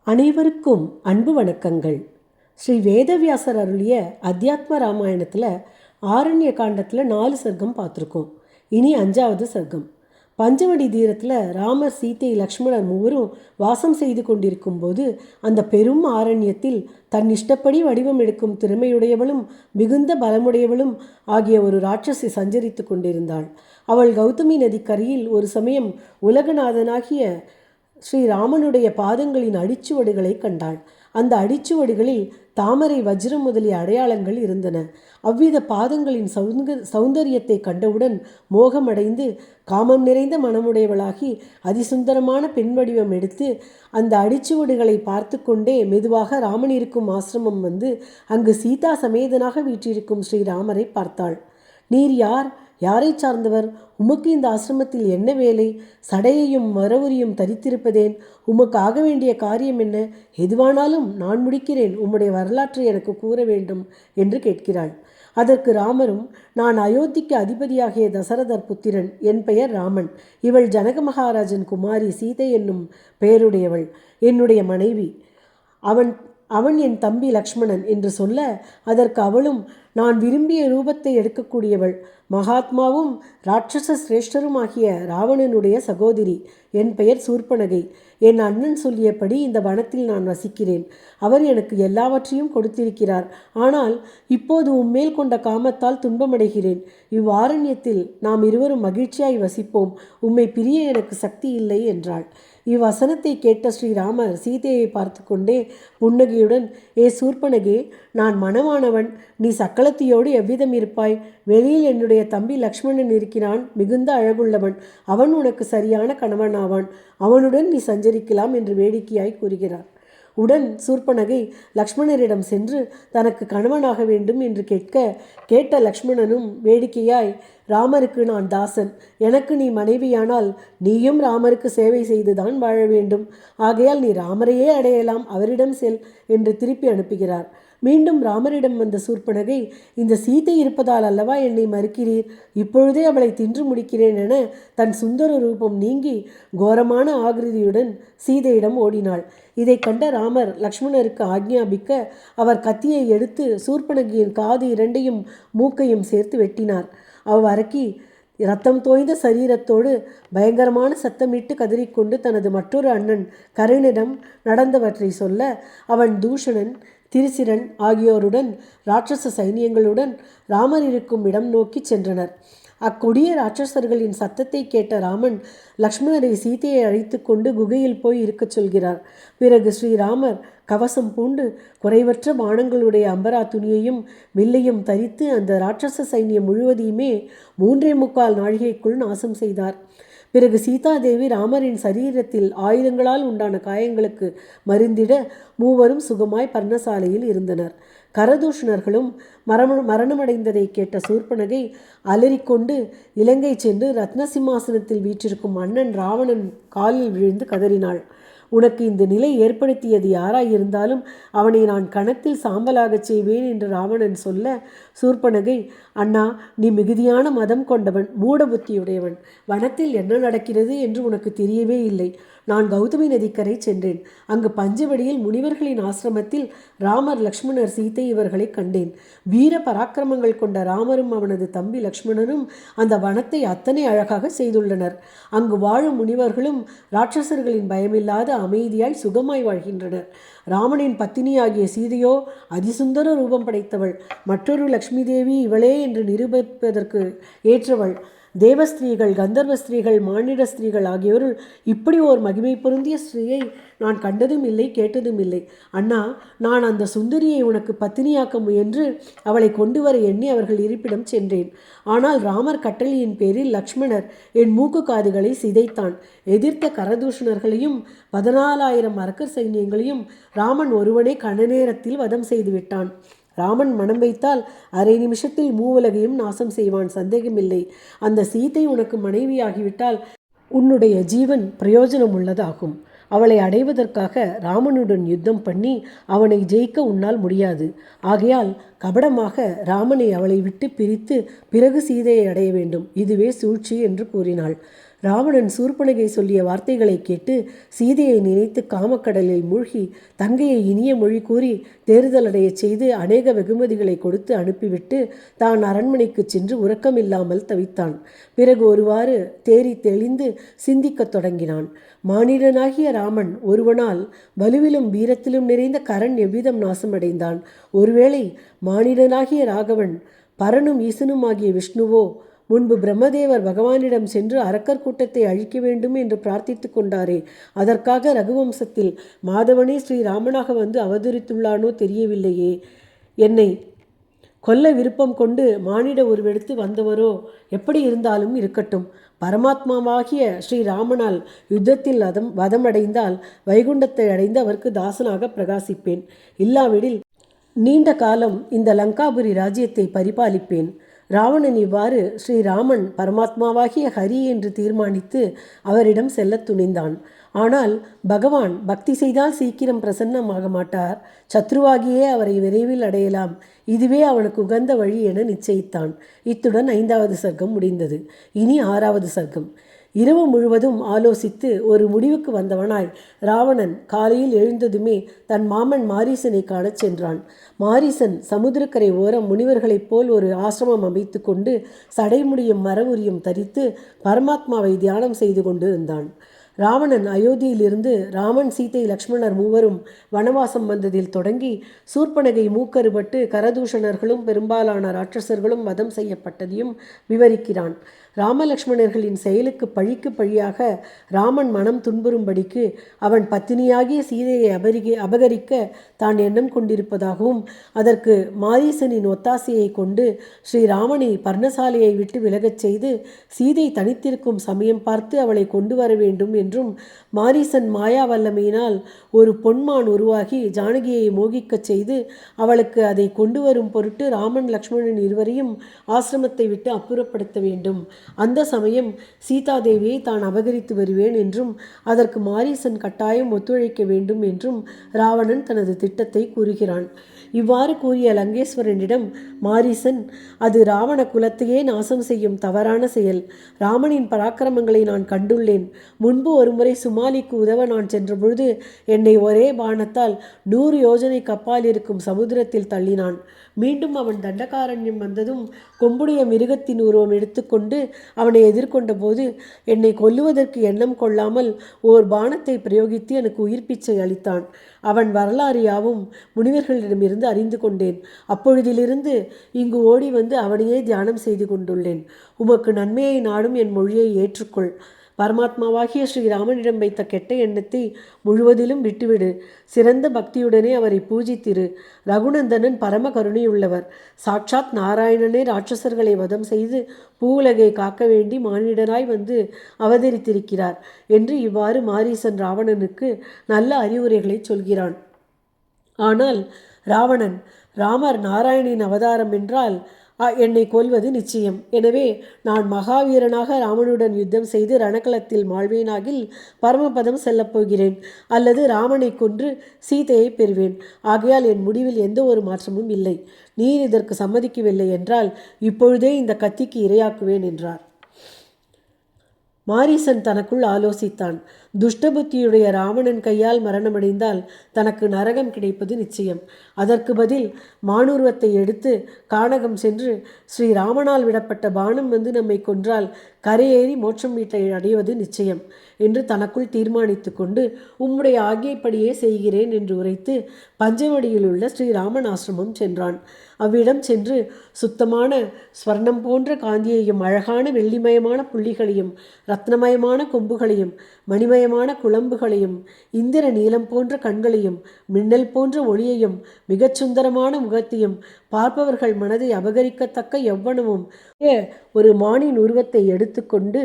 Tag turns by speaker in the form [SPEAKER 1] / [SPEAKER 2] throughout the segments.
[SPEAKER 1] அனைவருக்கும் அன்பு வணக்கங்கள். ஸ்ரீ வேதவியாசர் அருளிய அத்தியாத்ம ராமாயணத்தில் ஆரண்ய காண்டத்தில் 4 சர்க்கம் பார்த்துருக்கோம். இனி 5வது சர்க்கம். பஞ்சவடி தீரத்தில் ராமர், சீதை, லக்ஷ்மணர் மூவரும் வாசம் செய்து கொண்டிருக்கும் போது அந்த பெரும் ஆரண்யத்தில் தன் இஷ்டப்படி வடிவம் எடுக்கும் திறமையுடையவளும் மிகுந்த பலமுடையவளும் ஆகிய ஒரு ராட்சசி சஞ்சரித்து கொண்டிருந்தாள். அவள் கௌதமி நதிக்கரையில் ஒரு சமயம் உலகநாதனாகிய ஸ்ரீராமனுடைய பாதங்களின் அடிச்சுவடுகளை கண்டாள். அந்த அடிச்சுவடுகளில் தாமரை, வஜ்ரம் முதலிய அடையாளங்கள் இருந்தன. அவ்வித பாதங்களின் சௌந்தரியத்தை கண்டவுடன் மோகமடைந்து காமம் நிறைந்த மனமுடையவளாகி அதிசுந்தரமான பெண் வடிவம் எடுத்து அந்த அடிச்சுவடுகளை பார்த்து கொண்டே மெதுவாக ராமன் இருக்கும் ஆசிரமம் வந்து அங்கு சீதா சமேதனாக வீற்றிருக்கும் ஸ்ரீராமரை பார்த்தாள். நீர் யார்? யாரை சார்ந்தவர்? உமக்கு இந்த ஆசிரமத்தில் என்ன வேலை? சடையையும் மரவுரியும் தரித்திருப்பதேன்? உமக்கு ஆக வேண்டிய காரியம் என்ன? எதுவானாலும் நான் முடிக்கிறேன். உம்முடைய வரலாற்றை எனக்கு கூற வேண்டும் என்று கேட்கிறாள். அதற்கு ராமரும், நான் அயோத்திக்கு அதிபதியாகிய தசரதர் புத்திரன். என் பெயர் ராமன். இவள் ஜனக மகாராஜன் குமாரி சீதை என்னும் பெயருடையவள். என்னுடைய மனைவி. அவன் என் தம்பி லக்ஷ்மணன் என்று சொல்ல, அதற்கு அவளும், நான் விரும்பிய ரூபத்தை எடுக்கக்கூடியவள், மகாத்மாவும் இராட்சச சிரேஷ்டருமாகிய ராவணனுடைய சகோதரி. என் பெயர் சூர்பனகை. என் அண்ணன் சொல்லியபடி இந்த வனத்தில் நான் வசிக்கிறேன். அவர் எனக்கு எல்லாவற்றையும் கொடுத்திருக்கிறார். ஆனால் இப்போது உம்மேல் கொண்ட காமத்தால் துன்பமடைகிறேன். இவ்வாரண்யத்தில் நாம் இருவரும் மகிழ்ச்சியாய் வசிப்போம். உம்மை பிரிய எனக்கு சக்தி இல்லை என்றாள். இவ்வசனத்தை கேட்ட ஸ்ரீராமர் சீதையை பார்த்து கொண்டே புன்னகையுடன், ஏ சூர்பனகே, நான் மனமானவன். நீ சக்களத்தியோடு எவ்விதம் இருப்பாய்? வெளியில் என்னுடைய தம்பி லக்ஷ்மணன் இருக்கிறான். மிகுந்த அழகுள்ளவன். அவன் உனக்கு சரியான கணவனாவான். அவனுடன் நீ சஞ்சரிக்கலாம் என்று வேடிக்கையாய் கூறுகிறார். உடன் சூர்பனகை லக்ஷ்மணரிடம் சென்று தனக்கு கணவனாக வேண்டும் என்று கேட்ட லக்ஷ்மணனும் வேடிக்கையாய், ராமருக்கு நான் தாசன். எனக்கு நீ மனைவியானால் நீயும் ராமருக்கு சேவை செய்துதான் வாழ வேண்டும். ஆகையால் நீ ராமரையே அடையலாம். அவரிடம் செல் என்று திருப்பி அனுப்புகிறார். மீண்டும் ராமரிடம் வந்த சூர்பனகை, இந்த சீதை இருப்பதால் அல்லவா என்னை மறுக்கிறீர்? இப்பொழுதே அவளை தின்று முடிக்கிறேன் என தன் சுந்தர ரூபம் நீங்கி கோரமான ஆகிருதியுடன் சீதையிடம் ஓடினாள். இதை கண்ட ராமர் லக்ஷ்மணருக்கு ஆக்ஞாபிக்க அவர் கத்தியை எடுத்து சூர்பனகியின் காது 2ஐயும் மூக்கையும் சேர்த்து வெட்டினார். அவ்வரக்கி இரத்தம் தோய்ந்த சரீரத்தோடு பயங்கரமான சத்தமிட்டு கதறிக்கொண்டு தனது மற்றொரு அண்ணன் கரணிடம் நடந்தவற்றை சொல்ல, அவன் தூஷணன், திரிசிரன் ஆகியோருடன் இராட்சச சைனியங்களுடன் ராமர் இருக்கும் இடம் நோக்கி சென்றனர். அக்கொடிய இராட்சசர்களின் சத்தத்தை கேட்ட ராமன் லக்ஷ்மணரை சீதையை அழைத்து கொண்டு குகையில் போய் இருக்கச் சொல்கிறார். பிறகு ஸ்ரீராமர் கவசம் பூண்டு குறைவற்ற பானங்களுடைய அம்பரா துணியையும் வில்லையும் தரித்து அந்த இராட்சச சைன்யம் முழுவதையுமே 3.25 நாழிகைக்குள் நாசம் செய்தார். பிறகு சீதாதேவி ராமரின் சரீரத்தில் ஆயுதங்களால் உண்டான காயங்களுக்கு மருந்திட மூவரும் சுகமாய் பர்ணசாலையில் இருந்தனர். கரதூஷணர்களும் மரணமடைந்ததை கேட்ட சூர்பனகை அலறிக்கொண்டு இலங்கை சென்று ரத்ன சிம்மாசனத்தில் வீற்றிருக்கும் அண்ணன் ராவணன் காலில் விழுந்து கதறினாள். உனக்கு இந்த நிலை ஏற்படுத்தியது யாராயிருந்தாலும் அவனை நான் கணத்தில் சாம்பலாகச் செய்வேன் என்று ராவணன் சொல்ல, சூர்பனகை, அண்ணா, நீ மிகுதியான மதம் கொண்டவன், மூட புத்தியுடையவன். வனத்தில் என்ன நடக்கிறது என்று உனக்கு தெரியவே இல்லை. நான் கௌதமி நதிக்கரை சென்றேன். அங்கு பஞ்சவடியில் முனிவர்களின் ஆசிரமத்தில் ராமர், லக்ஷ்மணர், சீதை இவர்களை கண்டேன். வீர பராக்கிரமங்கள் கொண்ட ராமரும் அவனது தம்பி லக்ஷ்மணனும் அந்த வனத்தை அத்தனை அழகாக செய்துள்ளனர். அங்கு வாழும் முனிவர்களும் இராட்சசர்களின் பயமில்லாத அமைதியாய் சுகமாய் வாழ்கின்றனர். ராமனின் பத்தினியாகிய சீதையோ அதிசுந்தர ரூபம் படைத்தவள். மற்றொரு லக்ஷ்மி தேவி இவளே என்று நிரூபிப்பதற்கு ஏற்றவள். தேவஸ்திரீகள், கந்தர்வ ஸ்திரீகள், மானிட ஸ்திரீகள் ஆகியோருள் இப்படி ஓர் மகிமை பொருந்திய ஸ்திரீயை நான் கண்டதும் இல்லை, கேட்டதும் இல்லை. அண்ணா, நான் அந்த சுந்தரியை உனக்கு பத்தினியாக்க முயன்று அவளை கொண்டு வர எண்ணி அவர்கள் இருப்பிடம் சென்றேன். ஆனால் ராமர் கட்டளையின் பேரில் லக்ஷ்மணர் என் மூக்கு காதுகளை சிதைத்தான். எதிர்த்த கரதூஷணர்களையும் 14,000 அரக்கர் சைன்யங்களையும் ராமன் ஒருவனே கணநேரத்தில் வதம் செய்து விட்டான். ராமன் மனம் வைத்தால் அரை நிமிஷத்தில் மூவுலகையும் நாசம் செய்வான், சந்தேகமில்லை. அந்த சீதை உனக்கு மனைவியாகிவிட்டால் உன்னுடைய ஜீவன் பிரயோஜனம் உள்ளதாகும். அவளை அடைவதற்காக ராமனுடன் யுத்தம் பண்ணி அவனை ஜெயிக்க உன்னால் முடியாது. ஆகையால் கபடமாக ராமனை அவளை விட்டு பிரித்து பிறகு சீதையை அடைய வேண்டும். இதுவே சூழ்ச்சி என்று கூறினாள். ராவணன் சூர்பனகை சொல்லிய வார்த்தைகளை கேட்டு சீதையை நினைத்து காமக்கடலில் மூழ்கி தங்கையை இனிய மொழி கூறி தேறுதலடைய செய்து அநேக வெகுமதிகளை கொடுத்து அனுப்பிவிட்டு தான் அரண்மனைக்கு சென்று உறக்கமில்லாமல் தவித்தான். பிறகு ஒருவாறு தேறி தெளிந்து சிந்திக்கத் தொடங்கினான். மானிடனாகிய ராமன் ஒருவனால் வலுவிலும் வீரத்திலும் நிறைந்த கரண் எவ்விதம் நாசமடைந்தான்? ஒருவேளை மானிடனாகிய ராகவன் பரனும் ஈசனும் ஆகிய விஷ்ணுவோ முன்பு பிரம்மதேவர் பகவானிடம் சென்று அரக்கர் கூட்டத்தை அழிக்க வேண்டும் என்று பிரார்த்தித்து கொண்டாரே, அதற்காக ரகுவம்சத்தில் மாதவனே ஸ்ரீராமனாக வந்து அவதரித்துள்ளானோ தெரியவில்லையே. என்னை கொல்ல விருப்பம் கொண்டு மானிட உருவெடுத்து வந்தவரோ எப்படி இருந்தாலும் இருக்கட்டும். பரமாத்மாவாகிய ஸ்ரீராமனால் யுத்தத்தில் வதமடைந்தால் வைகுண்டத்தை அடைந்து அவருக்கு தாசனாக பிரகாசிப்பேன். இல்லாவிடில் நீண்ட காலம் இந்த லங்காபுரி ராஜ்யத்தை பரிபாலிப்பேன். ராவணன் இவ்வாறு ஸ்ரீராமன் பரமாத்மாவாகிய ஹரி என்று தீர்மானித்து அவரிடம் செல்லத் துணிந்தான். ஆனால் பகவான் பக்தி செய்தால் சீக்கிரம் பிரசன்னமாக மாட்டார், சத்ருவாகியே அவரை விரைவில் அடையலாம், இதுவே அவனுக்கு உகந்த வழி என நிச்சயித்தான். இத்துடன் 5வது சர்க்கம் முடிந்தது. இனி 6வது சர்க்கம். இரவு முழுவதும் ஆலோசித்து ஒரு முடிவுக்கு வந்தவனாய் ராவணன் காலையில் எழுந்ததுமே தன் மாமன் மாரீசனை காணச் சென்றான். மாரீசன் சமுத்திரக்கரை ஓரம் முனிவர்களைப் போல் ஒரு ஆசிரமம் அமைத்து கொண்டு சடைமுடியும் மரவுரியும் தரித்து பரமாத்மாவை தியானம் செய்து கொண்டிருந்தான். ராவணன் அயோத்தியிலிருந்து ராமன், சீதை, லக்ஷ்மணர் மூவரும் வனவாசம் வந்ததில் தொடங்கி சூர்பனகை மூக்கறுபட்டு கரதூஷணர்களும் பெரும்பாலான ராட்சசர்களும் வதம் செய்யப்பட்டதையும் விவரிக்கிறான். ராமலக்ஷ்மணர்களின் செயலுக்கு பழிக்கு பழியாக ராமன் மனம் துன்புறும்படிக்கு அவன் பத்தினியாகிய சீதையை அபகரிக்க தான் எண்ணம் கொண்டிருப்பதாகவும் அதற்கு மாரீசனின் ஒத்தாசையை கொண்டு ஸ்ரீராமனை பர்ணசாலையை விட்டு விலகச் செய்து சீதை தனித்திருக்கும் சமயம் பார்த்து அவளை கொண்டு வர வேண்டும் என்றும் மாரீசன் மாயா வல்லமையினால் ஒரு பொன்மான் உருவாகி ஜானகியை மோகிக்கச் செய்து அவளுக்கு அதை கொண்டு வரும் பொருட்டு ராமன் லக்ஷ்மணன் இருவரையும் ஆசிரமத்தை விட்டு அப்புறப்படுத்த வேண்டும். அந்த சமயம் சீதாதேவியை தான் அபகரித்து வருவேன் என்றும் அதற்கு மாரீசன் கட்டாயம் ஒத்துழைக்க வேண்டும் என்றும் ராவணன் தனது திட்டத்தை கூறுகிறான். இவ்வாறு கூறிய லங்கேஸ்வரனிடம் மாரீசன், அது ராவண குலத்தையே நாசம் செய்யும் தவறான செயல். ராமனின் பராக்கிரமங்களை நான் கண்டுள்ளேன். முன்பு ஒருமுறை சுமாலிக்கு உதவ நான் சென்றபொழுது என்னை ஒரே பாணத்தால் 100 யோஜனைக்கு அப்பால் இருக்கும் சமுத்திரத்தில் தள்ளினான். மீண்டும் அவன் தண்டகாரண்யம் வந்ததும் கொம்புடைய மிருகத்தின் உருவம் எடுத்துக்கொண்டு அவனை எதிர்கொண்ட போது என்னை கொல்லுவதற்கு எண்ணம் கொள்ளாமல் ஓர் பாணத்தை பிரயோகித்து எனக்கு உயிர் பிச்சை அளித்தான். அவன் வரலாறு யாவும் முனிவர்களிடமிருந்து அறிந்து கொண்டேன். அப்பொழுதிலிருந்து இங்கு ஓடி வந்து அவனையே தியானம் செய்து கொண்டுள்ளேன். உமக்கு நன்மையை நாடும் என் மொழியை ஏற்றுக்கொள். பரமாத்மாவாகிய ஸ்ரீராமனிடம் வைத்த கெட்ட எண்ணத்தை முழுவதிலும் விட்டுவிடு. சிறந்த பக்தியுடனே அவரை பூஜித்திரு. ரகுநந்தனன் பரம கருணையுள்ளவர். சாட்சாத் நாராயணனே ராட்சசர்களை வதம் செய்து பூவுலகை காக்க வேண்டி மானிடனாய் வந்து அவதரித்திருக்கிறார் என்று இவ்வாறு மாரீசன் ராவணனுக்கு நல்ல அறிவுரைகளை சொல்கிறான். ஆனால் ராவணன், ராமர் நாராயணின் அவதாரம் என்றால் என்னை கொல்வது நிச்சயம். எனவே நான் மகாவீரனாக ராமனுடன் யுத்தம் செய்து ரணகளத்தில் மாழ்வேனாகில் பரமபதம் செல்லப்போகிறேன், அல்லது ராமனை கொன்று சீதையை பெறுவேன். ஆகையால் என் முடிவில் எந்த ஒரு மாற்றமும் இல்லை. நீர் இதற்கு சம்மதிக்கவில்லை என்றால் இப்பொழுதே இந்த கத்திக்கு இரையாக்குவேன் என்றார். மாரீசன் தனக்குள் ஆலோசித்தான். துஷ்டபுத்தியுடைய ராவணன் கையால் மரணமடைந்தால் தனக்கு நரகம் கிடைப்பது நிச்சயம். அதற்கு பதில் மானுருவத்தை எடுத்து கானகம் சென்று ஸ்ரீராமனால் விடப்பட்ட பானம் வந்து நம்மை கொன்றால் கரையேறி மோட்சம் வீட்டை அடைவது நிச்சயம் என்று தனக்குள் தீர்மானித்து கொண்டு உம்முடைய ஆகியப்படியே செய்கிறேன் என்று உரைத்து பஞ்சவடியில் உள்ள ஸ்ரீராமன் ஆசிரமம் சென்றான். அவ்விடம் சென்று சுத்தமான ஸ்வர்ணம் போன்ற காந்தியையும் அழகான வெள்ளிமயமான புள்ளிகளையும் ரத்னமயமான கொம்புகளையும் மணிமயமான குழம்புகளையும் இந்திர நீலம் போன்ற கண்களையும் மின்னல் போன்ற ஒளியையும் மிகச் சுந்தரமான முகத்தையும் பார்ப்பவர்கள் மனதை அபகரிக்கத்தக்க எவ்வனமும் ஒரு மானின் உருவத்தை எடுத்துக்கொண்டு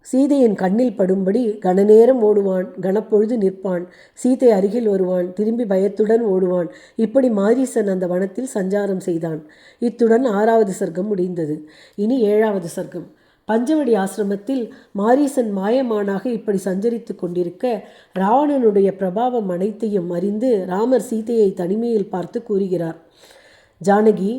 [SPEAKER 1] சீதையின் கண்ணில் படும்படி கனநேரம் ஓடுவான், கனப்பொழுது நிற்பான், சீதை அருகில் வருவான், திரும்பி பயத்துடன் ஓடுவான். இப்படி மாரீசன் அந்த வனத்தில் சஞ்சாரம் செய்தான். இத்துடன் 6வது சர்க்கம் முடிந்தது. இனி 7வது சர்க்கம். பஞ்சவடி ஆசிரமத்தில் மாரீசன் மாயமானாக இப்படி சஞ்சரித்து கொண்டிருக்க ராவணனுடைய பிரபாவம் அனைத்தையும் அறிந்து ராமர் சீதையை தனிமையில் பார்த்து கூறுகிறார். ஜானகி,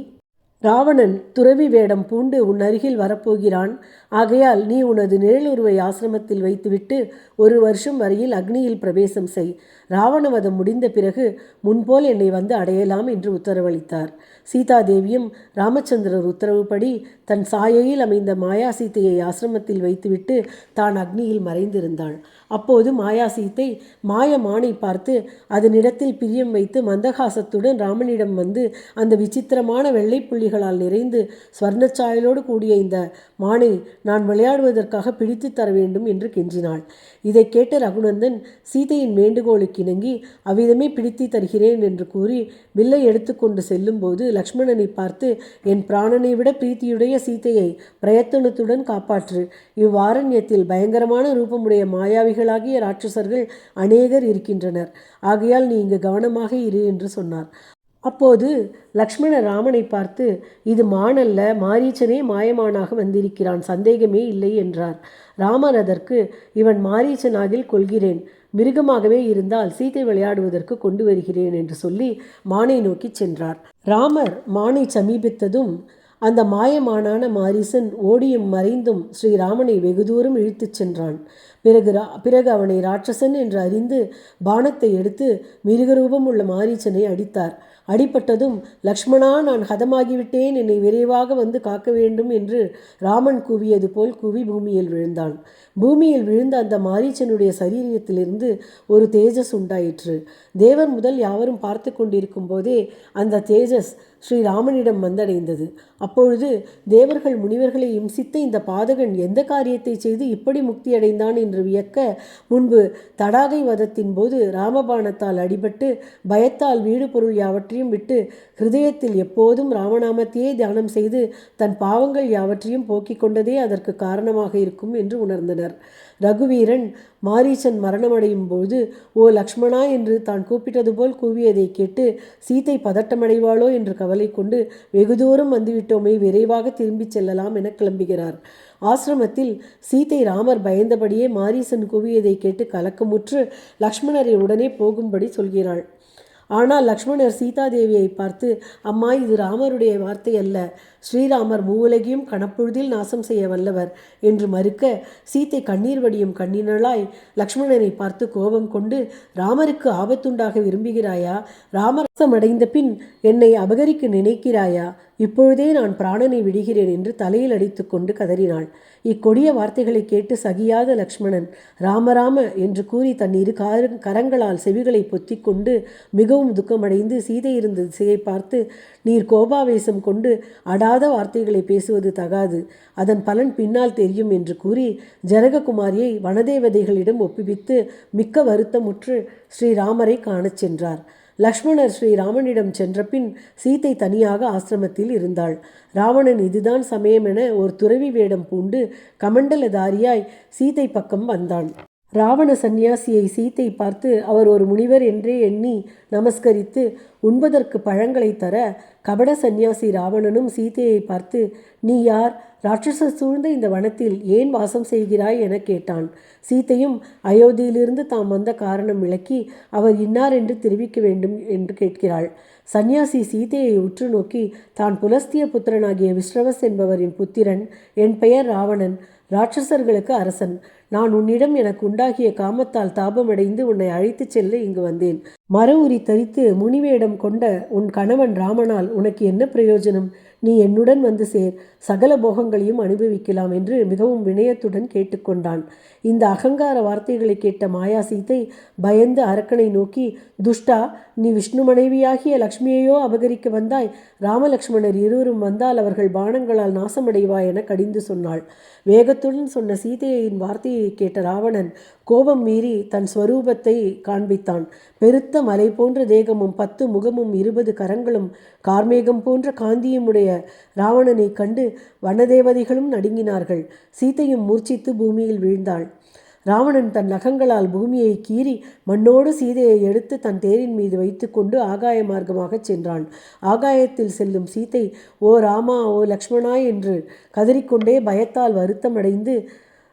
[SPEAKER 1] ராவணன் துறவி வேடம் பூண்டு உன் அருகில் வரப்போகிறான். ஆகையால் நீ உனது நிழலுருவை ஆசிரமத்தில் வைத்துவிட்டு 1 வருஷம் வரையில் அக்னியில் பிரவேசம் செய். ராவணவதம் முடிந்த பிறகு முன்போல் என்னை வந்து அடையலாம் என்று உத்தரவளித்தார். சீதாதேவியும் ராமச்சந்திரர் உத்தரவுப்படி தன் சாயையில் அமைந்த மாயா சீத்தையை ஆசிரமத்தில் வைத்துவிட்டு தான் அக்னியில் மறைந்திருந்தாள். அப்போது மாயா சீத்தை மாயமானை பார்த்து அதனிடத்தில் பிரியம் வைத்து மந்தகாசத்துடன் ராமனிடம் வந்து அந்த விசித்திரமான வெள்ளை புள்ளிகளால் நிறைந்து ஸ்வர்ணச்சாயலோடு கூடிய இந்த மானை நான் விளையாடுவதற்காக பிடித்து தர வேண்டும் என்று கெஞ்சினாள். இதை கேட்ட ரகுநந்தன் சீதையின் வேண்டுகோளுக்கு இணங்கி அவ்விதமே பிடித்து தருகிறேன் என்று கூறி வில்லை எடுத்துக்கொண்டு செல்லும்போது லக்ஷ்மணனை பார்த்து, என் பிராணனை விட பிரீத்தியுடைய சீதையை பிரயத்தனத்துடன் காப்பாற்று. இவ்வாரண்யத்தில் பயங்கரமான ரூபமுடைய மாயாவிகளாகிய ராட்சசர்கள் அநேகர் இருக்கின்றனர். ஆகையால் நீ இங்கு கவனமாக இரு என்று சொன்னார். அப்போது லக்ஷ்மணர் ராமனை பார்த்து, இது மானல்ல, மாரீச்சனே மாயமானாக வந்திருக்கிறான், சந்தேகமே இல்லை என்றார். ராமர் அதற்கு, இவன் மாரீச்சனாகில் கொள்கிறேன், மிருகமாகவே இருந்தால் சீதை விளையாடுவதற்கு கொண்டு வருகிறேன் என்று சொல்லி மானை நோக்கி சென்றார். ராமர் மானை சமீபித்ததும் அந்த மாயமானான மாரீசன் ஓடியும் மறைந்தும் ஸ்ரீராமனை வெகு தூரம் இழுத்துச் சென்றான். பிறகு அவனை ராட்சசன் என்று அறிந்து பானத்தை எடுத்து மிருகரூபம் உள்ள மாரீச்சனை அடித்தார். அடிப்பட்டதும், லக்ஷ்மணா, நான் ஹதமாகிவிட்டேன், என்னை விரைவாக வந்து காக்க வேண்டும் என்று ராமன் கூவியது போல் கூவி பூமியில் விழுந்தான். பூமியில் விழுந்த அந்த மாரீச்சனுடைய சரீரத்திலிருந்து ஒரு தேஜஸ் உண்டாயிற்று. தேவர் முதல் யாவரும் பார்த்து கொண்டிருக்கும் போதே அந்த தேஜஸ் ஸ்ரீராமனிடம் வந்தடைந்தது. அப்பொழுது தேவர்கள் முனிவர்களை இம்சித்த இந்த பாதகன் எந்த காரியத்தை செய்து இப்படி முக்தி அடைந்தான் என்று வியக்க, முன்பு தடாகை வதத்தின் போது ராமபாணத்தால் அடிபட்டு பயத்தால் வீடு பொருள் யாவற்றையும் விட்டு ஹிருதயத்தில் எப்போதும் ராமநாமத்தையே தியானம் செய்து தன் பாவங்கள் யாவற்றையும் போக்கிக் கொண்டதே அதற்கு காரணமாக இருக்கும் என்று உணர்ந்தனர். ரகுவீரன் மாரீச்சன் மரணமடையும் போது, ஓ லக்ஷ்மணா என்று தான் கூப்பிட்டது போல் கூவியதை கேட்டு சீதை பதட்டமடைவாளோ என்று கவலை கொண்டு வெகு தூரம் வந்துவிட்டோமே, விரைவாக திரும்பிச் செல்லலாம் என கிளம்புகிறார். ஆசிரமத்தில் சீதை ராமர் பயந்தபடியே மாரீசன் கூவியதை கேட்டு கலக்கமுற்று லக்ஷ்மணரை உடனே போகும்படி சொல்கிறாள். ஆனால் லக்ஷ்மணர் சீதாதேவியை பார்த்து, அம்மா, இது ராமருடைய வார்த்தை அல்ல, ஸ்ரீராமர் மூவுலகையும் கணப்பொழுதில் நாசம் செய்ய வல்லவர் என்று மறுக்க, சீத்தை கண்ணீர் வடியும் கண்ணினளாய் லக்ஷ்மணனை பார்த்து கோபம் கொண்டு, ராமருக்கு ஆபத்துண்டாக விரும்புகிறாயா? ராமரசம் அடைந்த பின் என்னை அபகரிக்க நினைக்கிறாயா? இப்பொழுதே நான் பிராணனை விடுகிறேன் என்று தலையில் அடித்து கொண்டு கதறினாள். இக்கொடிய வார்த்தைகளை கேட்டு சகியாத லக்ஷ்மணன் ராமராம என்று கூறி தன் இரு கரங்களால் செவிகளை பொத்தி கொண்டு மிகவும் துக்கமடைந்து சீதை இருந்த திசையை பார்த்து, நீர் கோபாவேசம் கொண்டு அடாத வார்த்தைகளை பேசுவது தகாது, அதன் பலன் பின்னால் தெரியும் என்று கூறி ஜனககுமாரியை வனதேவதைகளிடம் ஒப்புவித்து மிக்க வருத்தமுற்று ஸ்ரீராமரை காணச் சென்றார். லக்ஷ்மணர் ஸ்ரீராமனிடம் சென்றபின் சீதை தனியாக ஆசிரமத்தில் இருந்தாள். ராவணன் இதுதான் சமயம் என ஒரு துறவி வேடம் பூண்டு கமண்டலதாரியாய் சீதை பக்கம் வந்தான். ராவண சந்நியாசியை சீத்தை பார்த்து அவர் ஒரு முனிவர் என்றே எண்ணி நமஸ்கரித்து உண்பதற்கு பழங்களை தர, கபட சந்நியாசி ராவணனும் சீதையை பார்த்து, நீ யார்? ராட்சசர் சூழ்ந்த இந்த வனத்தில் ஏன் வாசம் செய்கிறாய் என கேட்டான். சீத்தையும் அயோத்தியிலிருந்து தாம் வந்த காரணம் விளக்கி அவர் இன்னார் என்று தெரிவிக்க வேண்டும் என்று கேட்கிறாள். சந்நியாசி சீதையை உற்று நோக்கி, தான் புலஸ்திய புத்திரனாகிய விஸ்ரவஸ் என்பவரின் புத்திரன், என் பெயர் ராவணன், ராட்சசர்களுக்கு அரசன். நான் உன்னிடம் எனக்கு உண்டாகிய காமத்தால் தாபமடைந்து உன்னை அழைத்துச் செல்ல இங்கு வந்தேன். மர உரி தரித்து முனிவேடம் கொண்ட உன் கணவன் ராமனால் உனக்கு என்ன பிரயோஜனம்? நீ என்னுடன் வந்து சேர், சகல போகங்களையும் அனுபவிக்கலாம் என்று மிகவும் வினயத்துடன் கேட்டுக்கொண்டான். இந்த அகங்கார வார்த்தைகளை கேட்ட மாயா சீதை பயந்து அரக்கனை நோக்கி, துஷ்டா, நீ விஷ்ணு மனைவியாகிய லக்ஷ்மியையோ அபகரிக்க வந்தாய்? ராமலக்ஷ்மணர் இருவரும் வந்தால் அவர்கள் பானங்களால் நாசமடைவாய் என கடிந்து சொன்னாள். வேகத்துடன் சொன்ன சீதையின் வார்த்தையை கேட்ட ராவணன் கோபம் மீறி தன் ஸ்வரூபத்தை காண்பித்தான். பெருத்த மலை போன்ற தேகமும் 10 முகமும் 20 கரங்களும் கார்மேகம் போன்ற காந்தியும் உடைய ராவணனை கண்டு வனதேவதைகளும் நடுங்கினார்கள். சீதையும் மூர்ச்சித்து பூமியில் வீழ்ந்தாள். ராவணன் தன் நகங்களால் பூமியை கீறி மண்ணோடு சீதையை எடுத்து தன் தேரின் மீது வைத்து கொண்டு ஆகாய மார்க்கமாகச் சென்றான். ஆகாயத்தில் செல்லும் சீதை ஓ ராமா, ஓ லக்ஷ்மணா என்று கதறிக்கொண்டே பயத்தால் வருத்தமடைந்து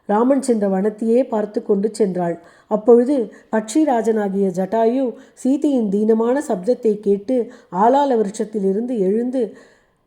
[SPEAKER 1] ராமன் சென்ற வனத்தையே பார்த்து கொண்டு சென்றாள். அப்பொழுது பட்சிராஜனாகிய ஜட்டாயு சீதையின் தீனமான சப்தத்தை கேட்டு ஆலால விருட்சத்திலிருந்து எழுந்து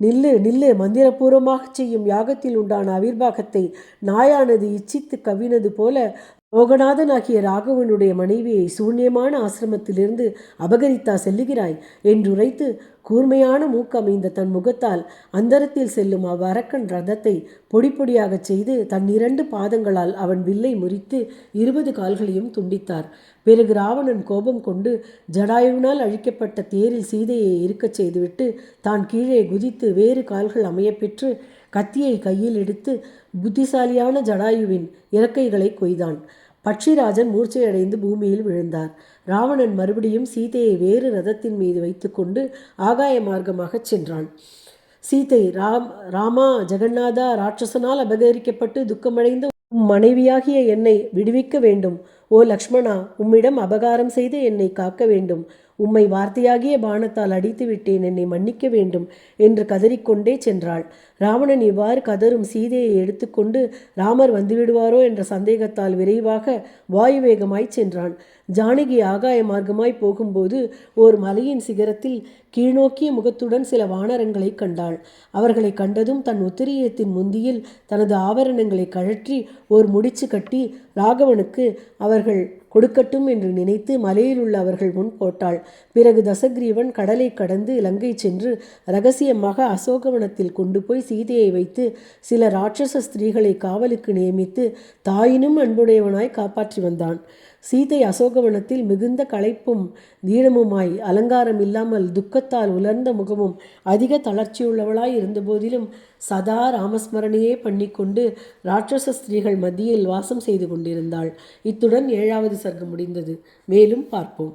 [SPEAKER 1] நில்லு நில்லு, மந்திரபூர்வமாகச் செய்யும் யாகத்தில் உண்டான அவிர்வாகத்தை நாயானது இச்சித்து கவினது போல லோகநாதனாகிய ராகவனுடைய மனைவியை சூன்யமான ஆசிரமத்திலிருந்து அபகரித்தா செல்லுகிறாய் என்றுரைத்து கூர்மையான மூக்கு அமைந்த தன் முகத்தால் அந்தரத்தில் செல்லும் அவ்வரக்கன் ரதத்தை பொடி பொடியாகச் செய்து தன் 2 பாதங்களால் அவன் வில்லை முறித்து 20 கால்களையும் துண்டித்தார். பிறகு ராவணன் கோபம் கொண்டு ஜடாயுவினால் அழிக்கப்பட்ட தேரில் சீதையை இருக்கச் செய்துவிட்டு தான் கீழே குதித்து வேறு கால்கள் அமையப்பெற்று கத்தியை கையில் எடுத்து புத்திசாலியான ஜடாயுவின் இறக்கைகளை கொய்தான். பட்சிராஜன் மூர்ச்சையடைந்து பூமியில் விழுந்தார். ராவணன் மறுபடியும் சீதையை வேறு ரதத்தின் மீது வைத்துக்கொண்டு ஆகாய மார்க்கமாகச் சென்றான். சீதை ராமா ஜெகநாதா, ராட்சசனால் அபகரிக்கப்பட்டு துக்கமடைந்த உம் மனைவியாகிய என்னை விடுவிக்க வேண்டும். ஓ லக்ஷ்மணா, உம்மிடம் அபகாரம் செய்து என்னை காக்க வேண்டும். உம்மை வார்த்தையாகிய பானத்தால் அடித்து விட்டேன், என்னை மன்னிக்க வேண்டும் என்று கதறிக்கொண்டே சென்றாள். ராவணன் இவ்வாறு கதரும் சீதையை எடுத்துக்கொண்டு ராமர் வந்துவிடுவாரோ என்ற சந்தேகத்தால் விரைவாக வாயுவேகமாய் சென்றான். ஜானகி ஆகாய மார்க்கமாய் போகும்போது ஓர் மலையின் சிகரத்தில் கீழ்நோக்கிய முகத்துடன் சில வானரங்களை கண்டாள். அவர்களை கண்டதும் தன் உத்திரியத்தின் முந்தியில் தனது ஆபரணங்களை கழற்றி ஓர் முடிச்சு கட்டி ராகவனுக்கு அவர்கள் கொடுக்கட்டும் என்று நினைத்து மலையில் உள்ள அவர்கள் முன் போட்டாள். பிறகு தசகிரீவன் கடலை கடந்து இலங்கை சென்று இரகசியமாக அசோகவனத்தில் கொண்டு போய் சீதையை வைத்து சில ராட்சச ஸ்திரீகளை காவலுக்கு நியமித்து தாயினும் அன்புடையவனாய் காப்பாற்றி வந்தான். சீதை அசோகவனத்தில் மிகுந்த களைப்பும் தீனமுமாய் அலங்காரம் இல்லாமல் துக்கத்தால் உலர்ந்த முகமும் அதிக தளர்ச்சியுள்ளவளாய் இருந்தபோதிலும் சதா ராமஸ்மரணையே பண்ணிக்கொண்டு ராட்சச ஸ்திரீகள் மத்தியில் வாசம் செய்து கொண்டிருந்தாள். இத்துடன் 7வது சர்க்கம் முடிந்தது. மேலும் பார்ப்போம்.